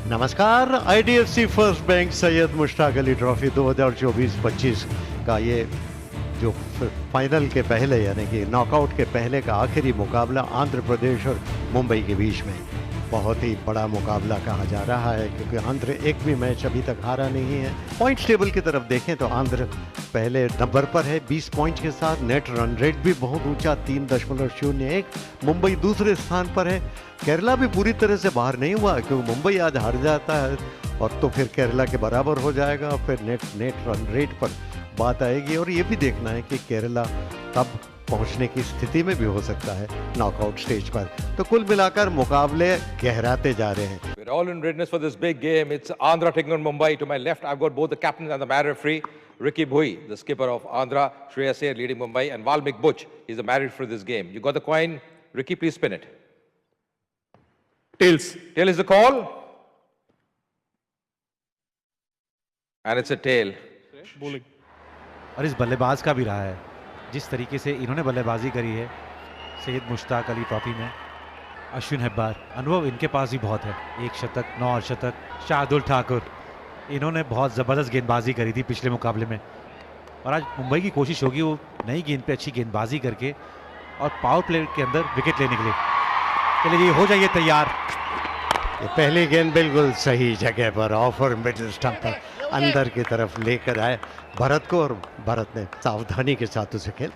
नमस्कार। IDFC first bank Syed Mushtaq Ali trophy 2024-25 का ये जो फाइनल के पहले यानी कि नॉकआउट के पहले का आखिरी मुकाबला आंध्र प्रदेश और मुंबई के बीच में बहुत ही बड़ा मुकाबला कहा जा रहा है, क्योंकि आंध्र एक भी मैच अभी तक हारा नहीं है। पॉइंट्स टेबल की तरफ देखें तो आंध्र पहले नंबर पर है 20 पॉइंट के साथ। नेट रन रेट भी बहुत ऊंचा 3.01। मुंबई दूसरे स्थान पर है। केरला भी पूरी तरह से बाहर नहीं हुआ, क्योंकि मुंबई आज हार जाता है और तो फिर केरला के बराबर हो जाएगा। फिर नेट रन रेट पर बात आएगी और ये भी देखना है कि केरला कब पहुंचने की स्थिति में भी हो सकता है नॉकआउट स्टेज पर। तो कुल मिलाकर मुकाबले गहराते जा रहे हैं। We're all in readiness for this big game. It's Andhra taking on Mumbai. To my left, I've got both the captains and the match referee, Ricky Bhui, the skipper of Andhra, Shreyas Iyer leading Mumbai, and Valmik Butch. He's the match for this game. You got the coin, Ricky? Please spin it. Tails. Tail is the call, and it's a tail. Bowling. और इस बल्लेबाज का भी रहा है, जिस तरीके से इन्होंने बल्लेबाजी करी है सैयद मुश्ताक अली ट्रॉफी में। अश्विन हेब्बार, अनुभव इनके पास भी बहुत है। 1 शतक, 9 अर्धशतक। शार्दुल ठाकुर, इन्होंने बहुत ज़बरदस्त गेंदबाजी करी थी पिछले मुकाबले में, और आज मुंबई की कोशिश होगी वो नई गेंद पे अच्छी गेंदबाजी करके और पावर प्ले के अंदर विकेट लेने के लिए। चलिए जी, हो जाइए तैयार। ये पहली गेंद बिल्कुल सही जगह पर ऑफ और मिडिल स्टंप पर अंदर की तरफ लेकर आए भरत को, और भरत ने सावधानी के साथ उसे खेल।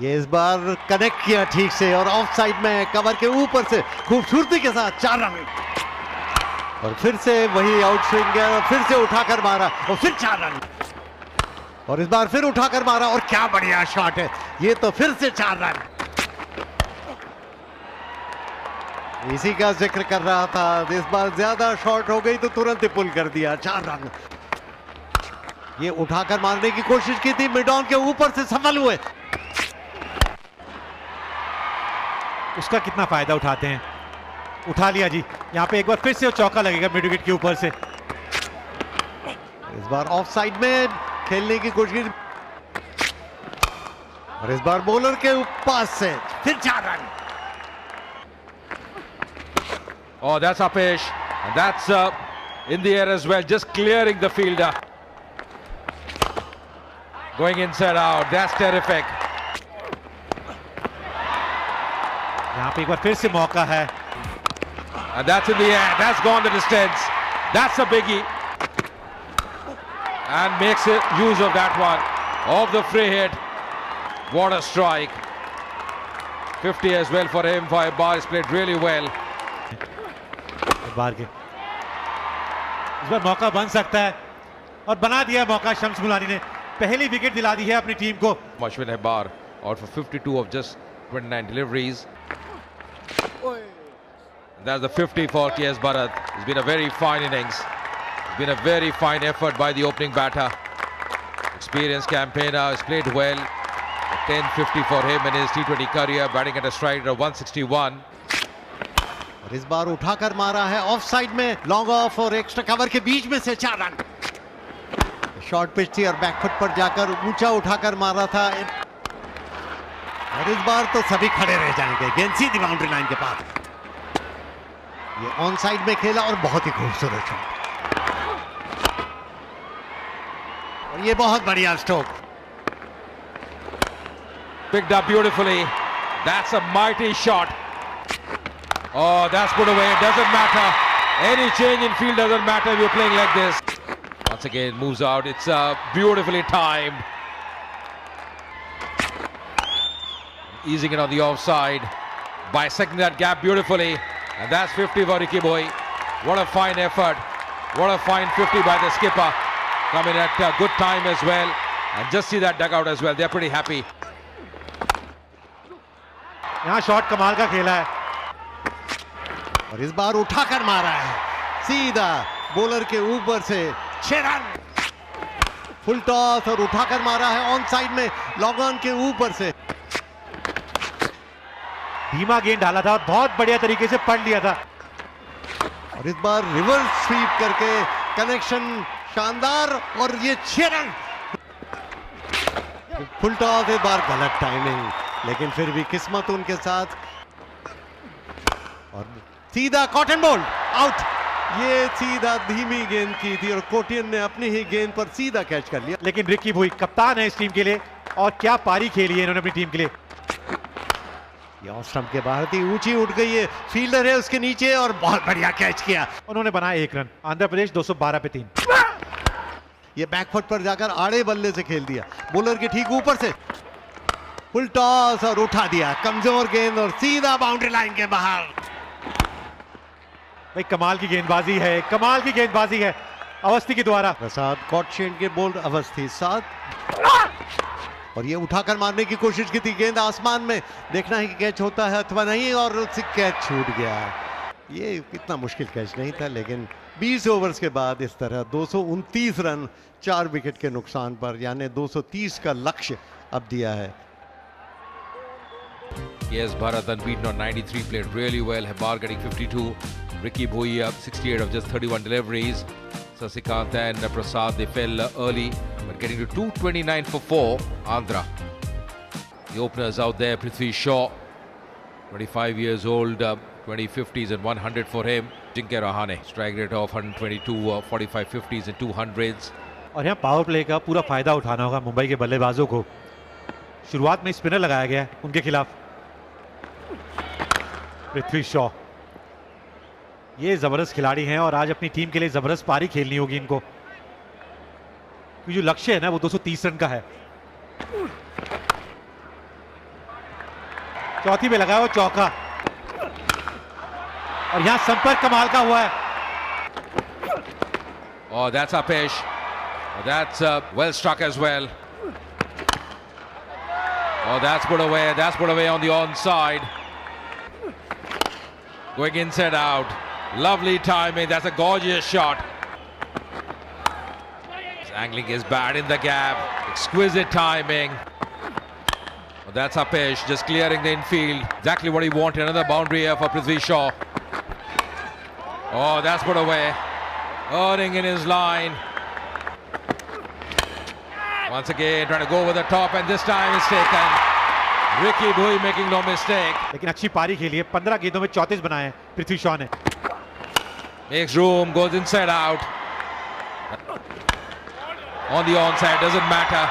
ये इस बार कनेक्ट किया ठीक से और ऑफ साइड में कवर के ऊपर से खूबसूरती के साथ 4 रन, और फिर से वही आउट स्विंग है और फिर से उठाकर मारा और फिर 4 रन, और इस बार फिर उठाकर मारा और क्या बढ़िया शॉट है ये, तो फिर से 4 रन। इसी का जिक्र कर रहा था, इस बार ज्यादा शॉट हो गई तो तुरंत ही पुल कर दिया। 4 रन। ये उठाकर मारने की कोशिश की थी, मिड ऑन के ऊपर से सफल हुए। उसका कितना फायदा उठाते हैं। उठा लिया जी, यहाँ पे एक बार फिर से चौका लगेगा मिड विकेट के ऊपर से। इस बार ऑफ साइड में खेलने की कोशिश, और इस बार बॉलर के पास से फिर 4 run. Oh, that's Apesh, and that's in the air as well, just clearing the fielder. Going inside out, that's terrific. यहाँ पे एक बार फिर से मौका है, And that's in the air, that's gone the distance. That's a biggie. And makes use of that one, of the free hit. What a strike. 50 as well for him. Bar has played really well. बार के इस बार मौका बन सकता है, और बना दिया मौका। शम्स मुलानी ने पहली विकेट दिला दी है अपनी टीम को। Ashwin Hebbar out for 52 of just 29 deliveries. That's the 50 for K.S. Bharat. It's been a very fine innings. It's been a very fine effort by the opening batter. Experienced campaigner, has played well. 10-50 for him in his T20 career, batting at a stride of 161. और इस बार उठाकर मारा है of side में, long off और extra cover के बीच में से 4 रन। शॉर्ट पिच थी और बैकफुट पर जाकर ऊंचा उठाकर मारा था, और इस बार तो सभी खड़े रह जाएंगे। गेंद सीधी बाउंड्री लाइन के पास। ये ऑन साइड में खेला और बहुत ही खूबसूरत शॉट, और ये बहुत बढ़िया stroke. Picked up beautifully. That's a mighty shot. Oh, that's put away. It doesn't matter. Any change in field doesn't matter if you're playing like this. Once again, moves out. It's beautifully timed. Easing it on the offside. Bisecting that gap beautifully. And that's 50 for Ricky Bhui. What a fine effort. What a fine 50 by the skipper. Coming at a good time as well. And just see that dugout as well. They're pretty happy. यहाँ shot कमाल का खेला है, और इस बार उठाकर मारा है सीधा बॉलर के ऊपर से 6 रन। फुल टॉस और उठाकर मारा है ऑन साइड में, लॉन्ग ऑन के ऊपर से। धीमा गेंद डाला था और बहुत बढ़िया तरीके से पढ़ लिया था, और इस बार रिवर्स स्वीप करके कनेक्शन शानदार, और ये 6 रन। फुल टॉस इस बार गलत टाइमिंग, लेकिन फिर भी किस्मत उनके साथ, और सीधा कॉटन बॉल आउट। ये सीधा धीमी गेंद की थी और कोटियन ने अपनी ही गेंद पर सीधा कैच कर लिया। लेकिन रिकी भुई कप्तान है इस टीम के लिए और क्या पारी खेली है इन्होंने अपनी टीम के लिए। ये ऑफ स्टंप के बाहर थी, ऊंची उठ गई है, फील्डर है उसके नीचे और बहुत बढ़िया कैच किया। उन्होंने बनाया 1 रन। आंध्र प्रदेश 212 पे 3। ये बैकफुट पर जाकर आड़े बल्ले से खेल दिया, बॉलर के ठीक ऊपर से फुल टॉस और उठा दिया, कमजोर गेंद और सीधा बाउंड्री लाइन के बाहर। भाई कमाल की गेंदबाजी है, कमाल की गेंदबाजी है अवस्थी के द्वारा। प्रसाद कॉटशेन के बोल्ड अवस्थी साथ और ये उठाकर मारने की कोशिश की थी, गेंद आसमान में, देखना है कि कैच होता है अथवा नहीं, और उससे कैच छूट गया। ये इतना मुश्किल कैच नहीं था, लेकिन 20 ओवर्स के बाद इस तरह 229 रन 4 विकेट के नुकसान पर, यानी 230 का लक्ष्य अब दिया है। Yes, Bharat unbeaten on 93, played really well. Hebar getting 52. Ricky Bhui up 68 of just 31 deliveries. Sasikant and Prasad, they fell early, but getting to 229 for 4. Andhra. The openers out there, Prithvi Shaw, 25 years old, 20 50s and 100 for him. Jinke Rahane, strike rate of 122, 45 50s and 200s. और यहाँ power play का पूरा फायदा उठाना होगा मुंबई के बल्लेबाजों को। शुरुआत में स्पिनर लगाया गया है उनके खिलाफ। पृथ्वी शॉ ये जबरदस्त खिलाड़ी हैं और आज अपनी टीम के लिए जबरदस्त पारी खेलनी होगी इनको, क्योंकि जो लक्ष्य है ना वो 230 रन का है। चौथी पे लगाया वो चौका और यहां संपर्क कमाल का हुआ है। Oh, that's Apesh. That's well struck as well. Oh, that's put away. That's put away on the onside. Going inside out. Lovely timing. That's a gorgeous shot. His angling is bad in the gap. Exquisite timing. Oh, that's Apesh just clearing the infield. Exactly what he wanted. Another boundary here for Prithvi Shaw. Oh, that's put away. Earning in his line. Once again trying to go over the top, and this time it's taken. Ricky Bhui making no mistake. लेकिन अच्छी पारी खेली है, 15 गेंदों में 34 बनाए हैं पृथ्वी शॉ ने। Makes room, goes inside out. On the onside, doesn't matter.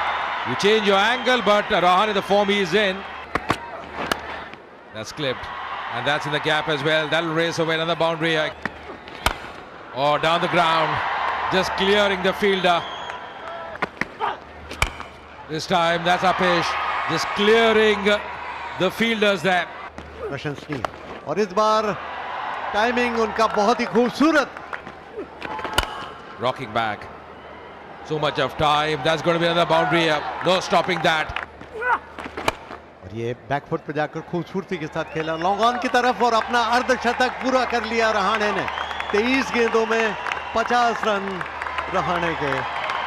You change your angle, but Rahane, the form he is in. That's clipped. And that's in the gap as well. That'll race away another boundary. Oh, down the ground. Just clearing the fielder. This time, that's Apesh. Just clearing the fielders there. प्रशंसनीय, और इस बार timing उनका बहुत ही खूबसूरत। Rocking back. So much of time. That's going to be another boundary. No stopping that. और ये back foot पे जाकर खूबसूरती के साथ खेला लॉन्ग ऑन की तरफ और अपना अर्धशतक पूरा कर लिया रहाणे ने। 23 गेंदों में 50 रन रहाणे के,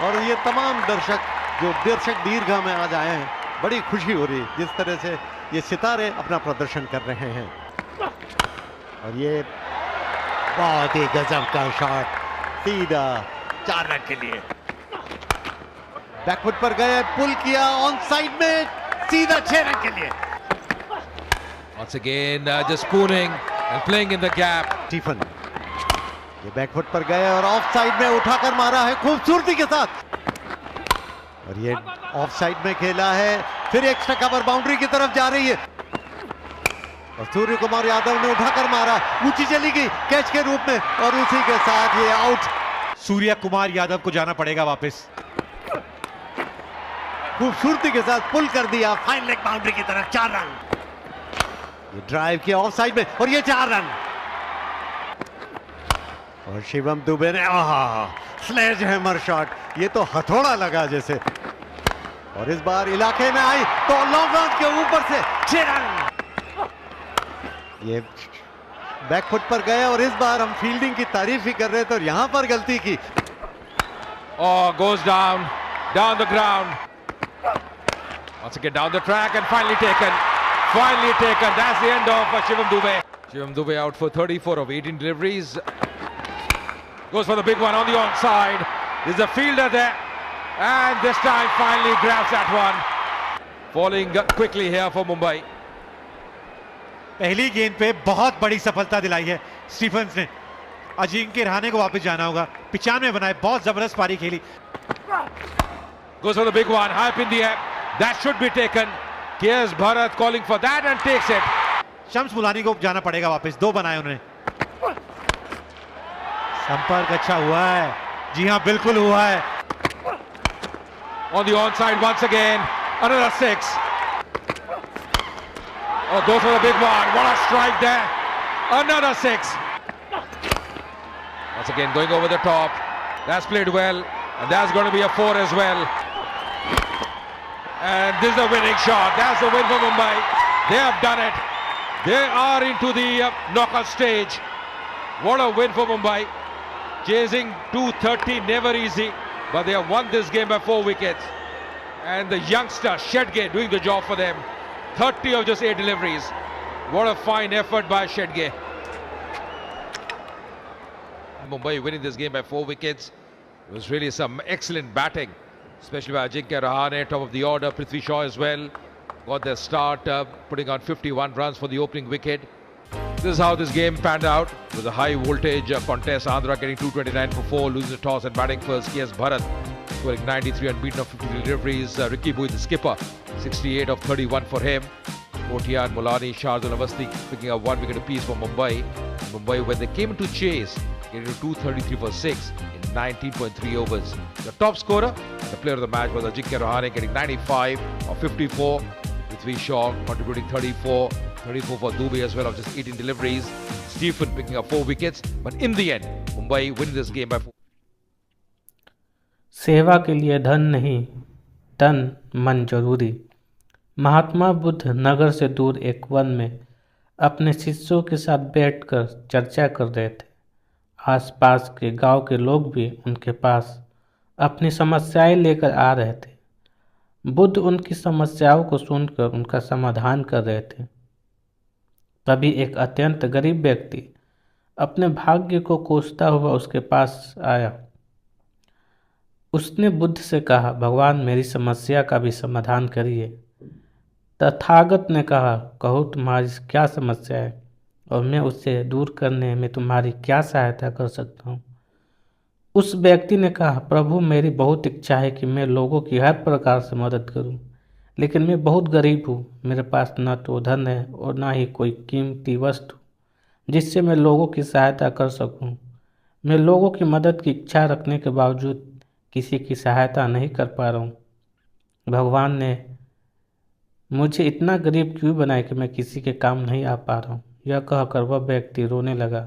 और ये तमाम दर्शक दीर्घा में आज आए हैं, बड़ी खुशी हो रही जिस तरह से ये सितारे अपना प्रदर्शन कर रहे हैं। और ये बहुत ही गजब का शॉट, सीधा 4 रन के लिए। बैकफुट पर गए, पुल किया ऑन साइड में, सीधा 6 रन के लिए। Once again, just spooning and playing in the gap. Stephen ये बैकफुट पर गए और ऑफ साइड में उठाकर मारा है खूबसूरती के साथ, और ये ऑफ साइड में खेला है, फिर एक्स्ट्रा कवर बाउंड्री की तरफ जा रही है और सूर्य कुमार यादव ने उठाकर मारा, ऊंची चली गई कैच के रूप में, और उसी के साथ ये आउट। सूर्य कुमार यादव को जाना पड़ेगा वापस। खूबसूरती के साथ पुल कर दिया फाइन लेग बाउंड्री की तरफ, 4 रन। ये ड्राइव किया ऑफ साइड में और ये 4 रन। और शिवम दुबे ने स्लेज हैमर शॉट, ये तो हथौड़ा लगा जैसे, और इस बार इलाके में आई तो लॉन्ग ऑन के ऊपर से 6 रन। ये बैकफुट पर गए और इस बार हम फील्डिंग की तारीफ ही कर रहे थे और यहां पर गलती की। Oh, goes down the ground. Once again down the track and finally taken. That's the end of Shivam Dube. Shivam Dube out for 34 of 18 deliveries. Goes for the big one on the onside. There's a fielder there, and this time finally grabs that one. Falling quickly here for Mumbai. पहली गेंद पे बहुत बड़ी सफलता दिलाई है Stephen's ने। अजिंक्य रहाणे को वापस जाना होगा। 95 बनाए, बहुत जबरदस्त पारी खेली। Goes for the big one, high up in the air. That should be taken. KS Bharat calling for that and takes it. Shams Mulani को जाना पड़ेगा वापस। 2 बनाए उन्होंने। संपर्क अच्छा हुआ है। जी हाँ, बिल्कुल हुआ है। On the onside once again, another 6. Oh, goes for the big one. What a strike there. Another 6. Once again going over the top. That's played well. And that's going to be a 4 as well. And this is the winning shot. That's the win for Mumbai. They have done it. They are into the knockout stage. What a win for Mumbai. Chasing 230, never easy. But they have won this game by 4 wickets. And the youngster, Shedge, doing the job for them. 30 of just 8 deliveries. What a fine effort by Shedge. Mumbai winning this game by 4 wickets. It was really some excellent batting, especially by Ajinkya Rahane, top of the order. Prithvi Shaw as well got their start, putting on 51 runs for the opening wicket. This is how this game panned out. It was a high voltage contest. Andhra getting 229 for 4, losing the toss and batting first. KS Bharat scoring 93 unbeaten of 50 deliveries. Ricky Bui, the skipper, 68 of 31 for him. Kotian, Mulani, Shardul Avasti picking up 1 wicket apiece for Mumbai. Mumbai, when they came into chase, getting to 233 for 6 in 19.3 overs. The top scorer, the player of the match, was Ajinkya Rahane, getting 95 of 54. Prithvi Shaw contributing 34 for Dubey as well of just 18 deliveries. Stephen picking up 4 wickets. But in the end, Mumbai winning this game by 4. सेवा के लिए धन नहीं, तन मन जरूरी। महात्मा बुद्ध नगर से दूर एक वन में अपने शिष्यों के साथ बैठकर चर्चा कर रहे थे। आसपास के गांव के लोग भी उनके पास अपनी समस्याएं लेकर आ रहे थे। बुद्ध उनकी समस्याओं को सुनकर उनका समाधान कर रहे थे। तभी एक अत्यंत गरीब व्यक्ति अपने भाग्य को कोसता हुआ उसके पास आया। उसने बुद्ध से कहा, भगवान मेरी समस्या का भी समाधान करिए। तथागत ने कहा, कहो तुम्हारी क्या समस्या है और मैं उससे दूर करने में तुम्हारी क्या सहायता कर सकता हूँ। उस व्यक्ति ने कहा, प्रभु मेरी बहुत इच्छा है कि मैं लोगों की हर प्रकार से मदद करूँ, लेकिन मैं बहुत गरीब हूँ। मेरे पास न तो धन है और न ही कोई कीमती वस्तु जिससे मैं लोगों की सहायता कर सकूँ। मैं लोगों की मदद की इच्छा रखने के बावजूद किसी की सहायता नहीं कर पा रहा हूँ। भगवान ने मुझे इतना गरीब क्यों बनाया कि मैं किसी के काम नहीं आ पा रहा हूँ। यह कहकर वह व्यक्ति रोने लगा।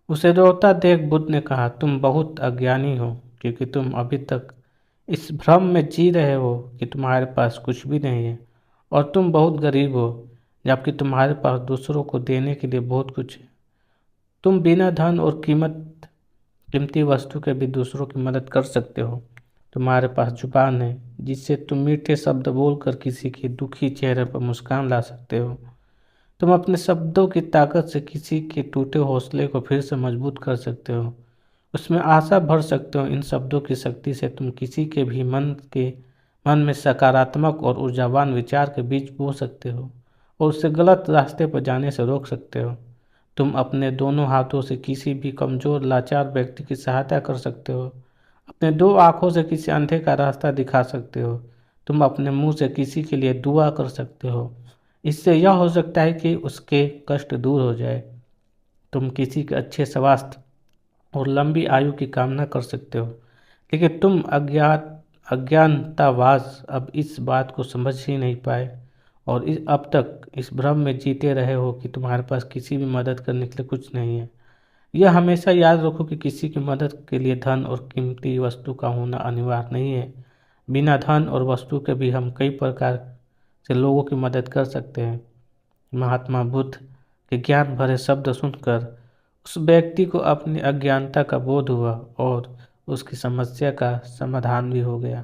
उसे रोता देख बुद्ध ने कहा, तुम बहुत अज्ञानी हो, क्योंकि तुम अभी तक इस भ्रम में जी रहे हो कि तुम्हारे पास कुछ भी नहीं है और तुम बहुत गरीब हो, जबकि तुम्हारे पास दूसरों को देने के लिए बहुत कुछ है। तुम बिना धन और कीमती वस्तु के भी दूसरों की मदद कर सकते हो। तुम्हारे पास जुबान है जिससे तुम मीठे शब्द बोलकर किसी के दुखी चेहरे पर मुस्कान ला सकते हो। तुम अपने शब्दों की ताकत से किसी के टूटे हौसले को फिर से मजबूत कर सकते हो, उसमें आशा भर सकते हो। इन शब्दों की शक्ति से तुम किसी के भी मन में सकारात्मक और ऊर्जावान विचार के बीज बो सकते हो और उसे गलत रास्ते पर जाने से रोक सकते हो। तुम अपने दोनों हाथों से किसी भी कमज़ोर लाचार व्यक्ति की सहायता कर सकते हो। अपने 2 आँखों से किसी अंधे का रास्ता दिखा सकते हो। तुम अपने मुंह से किसी के लिए दुआ कर सकते हो। इससे यह हो सकता है कि उसके कष्ट दूर हो जाए। तुम किसी के अच्छे स्वास्थ्य और लंबी आयु की कामना कर सकते हो, लेकिन तुम अज्ञानतावास अब इस बात को समझ ही नहीं पाए और अब तक इस भ्रम में जीते रहे हो कि तुम्हारे पास किसी भी मदद करने के लिए कुछ नहीं है। यह हमेशा याद रखो कि किसी की मदद के लिए धन और कीमती वस्तु का होना अनिवार्य नहीं है। बिना धन और वस्तु के भी हम कई प्रकार से लोगों की मदद कर सकते हैं। महात्मा बुद्ध के ज्ञान भरे शब्द सुनकर उस व्यक्ति को अपनी अज्ञानता का बोध हुआ और उसकी समस्या का समाधान भी हो गया।